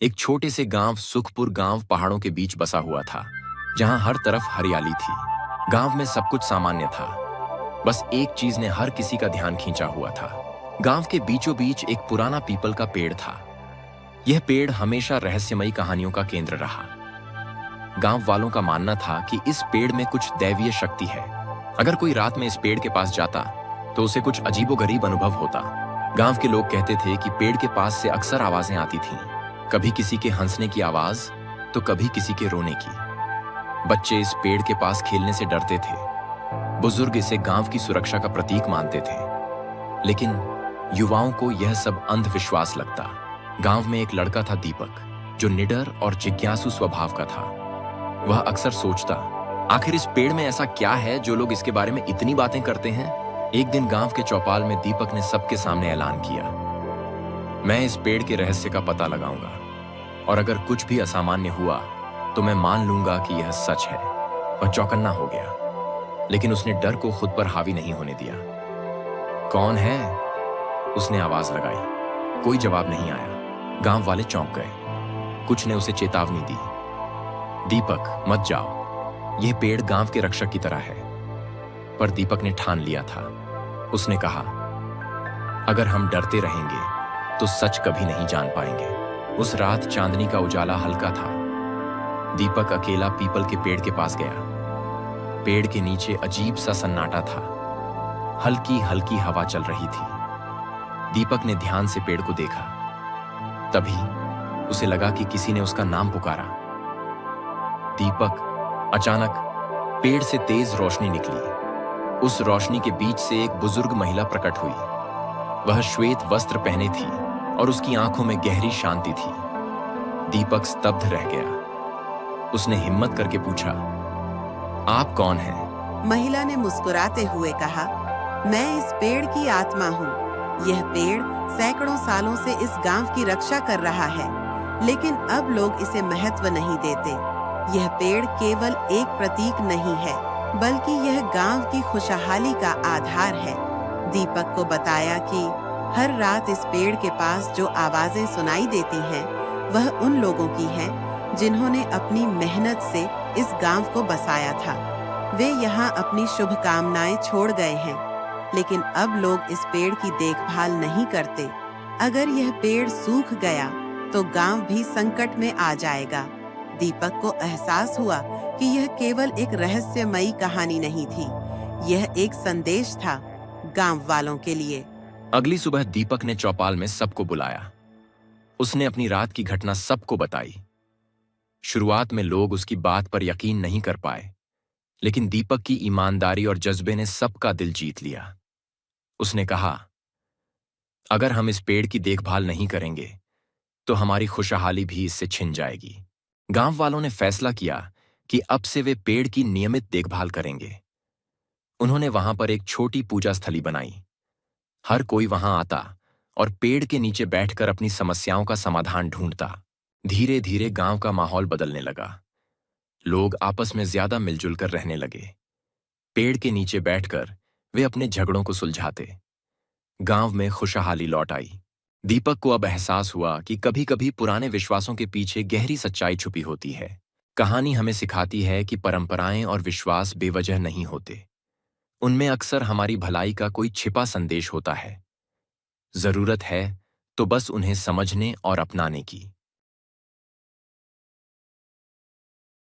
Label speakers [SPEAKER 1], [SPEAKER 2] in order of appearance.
[SPEAKER 1] एक छोटे से गांव सुखपुर गांव पहाड़ों के बीच बसा हुआ था, जहां हर तरफ हरियाली थी। गांव में सब कुछ सामान्य था, बस एक चीज ने हर किसी का ध्यान खींचा हुआ था। गांव के बीचों बीच एक पुराना पीपल का पेड़ था। यह पेड़ हमेशा रहस्यमयी कहानियों का केंद्र रहा। गांव वालों का मानना था कि इस पेड़ में कुछ दैवीय शक्ति है। अगर कोई रात में इस पेड़ के पास जाता तो उसे कुछ अजीबोगरीब अनुभव होता। गांव के लोग कहते थे कि पेड़ के पास से अक्सर आवाजें आती थीं, कभी किसी के हंसने की आवाज तो कभी किसी के रोने की। बच्चे इस पेड़ के पास खेलने से डरते थे। बुजुर्ग इसे गांव की सुरक्षा का प्रतीक मानते थे, लेकिन युवाओं को यह सब अंधविश्वास लगता। गांव में एक लड़का था दीपक, जो निडर और जिज्ञासु स्वभाव का था। वह अक्सर सोचता, आखिर इस पेड़ में ऐसा क्या है जो लोग इसके बारे में इतनी बातें करते हैं। एक दिन गांव के चौपाल में दीपक ने सबके सामने ऐलान किया, मैं इस पेड़ के रहस्य का पता लगाऊंगा, और अगर कुछ भी असामान्य हुआ तो मैं मान लूंगा कि यह सच है। वह चौकन्ना हो गया, लेकिन उसने डर को खुद पर हावी नहीं होने दिया। कौन है? उसने आवाज लगाई। कोई जवाब नहीं आया। गांव वाले चौंक गए। कुछ ने उसे चेतावनी दी, दीपक मत जाओ, यह पेड़ गांव के रक्षक की तरह है। पर दीपक ने ठान लिया था। उसने कहा, अगर हम डरते रहेंगे तो सच कभी नहीं जान पाएंगे। उस रात चांदनी का उजाला हल्का था। दीपक अकेला पीपल के पेड़ के पास गया। पेड़ के नीचे अजीब सा सन्नाटा था। हल्की हल्की हवा चल रही थी। दीपक ने ध्यान से पेड़ को देखा। तभी उसे लगा कि किसी ने उसका नाम पुकारा। दीपक। अचानक पेड़ से तेज रोशनी निकली। उस रोशनी के बीच से एक बुजुर्ग महिला प्रकट हुई। वह श्वेत वस्त्र पहने थी और उसकी आंखों में गहरी शांति थी। दीपक स्तब्ध रह गया। उसने हिम्मत करके पूछा, आप कौन हैं?
[SPEAKER 2] महिला ने मुस्कुराते हुए कहा, मैं इस पेड़ की आत्मा हूँ। यह पेड़ सैकड़ों सालों से इस गांव की रक्षा कर रहा है, लेकिन अब लोग इसे महत्व नहीं देते। यह पेड़ केवल एक प्रतीक नहीं है, बल्कि यह गांव की खुशहाली का आधार है। दीपक को बताया कि हर रात इस पेड़ के पास जो आवाजें सुनाई देती हैं, वह उन लोगों की हैं जिन्होंने अपनी मेहनत से इस गांव को बसाया था। वे यहाँ अपनी शुभकामनाएं छोड़ गए हैं, लेकिन अब लोग इस पेड़ की देखभाल नहीं करते। अगर यह पेड़ सूख गया तो गांव भी संकट में आ जाएगा। दीपक को एहसास हुआ कि यह केवल एक रहस्यमयी कहानी नहीं थी, यह एक संदेश था गांव वालों के लिए।
[SPEAKER 1] अगली सुबह दीपक ने चौपाल में सबको बुलाया। उसने अपनी रात की घटना सबको बताई। शुरुआत में लोग उसकी बात पर यकीन नहीं कर पाए, लेकिन दीपक की ईमानदारी और जज्बे ने सबका दिल जीत लिया। उसने कहा, अगर हम इस पेड़ की देखभाल नहीं करेंगे तो हमारी खुशहाली भी इससे छिन जाएगी। गांव वालों ने फैसला किया कि अब से वे पेड़ की नियमित देखभाल करेंगे। उन्होंने वहां पर एक छोटी पूजा स्थली बनाई। हर कोई वहां आता और पेड़ के नीचे बैठकर अपनी समस्याओं का समाधान ढूंढता। धीरे धीरे गांव का माहौल बदलने लगा। लोग आपस में ज्यादा मिलजुल कर रहने लगे। पेड़ के नीचे बैठकर वे अपने झगड़ों को सुलझाते। गांव में खुशहाली लौट आई। दीपक को अब एहसास हुआ कि कभी कभी पुराने विश्वासों के पीछे गहरी सच्चाई छुपी होती है। कहानी हमें सिखाती है कि परंपराएं और विश्वास बेवजह नहीं होते। उनमें अक्सर हमारी भलाई का कोई छिपा संदेश होता है। जरूरत है तो बस उन्हें समझने और अपनाने की।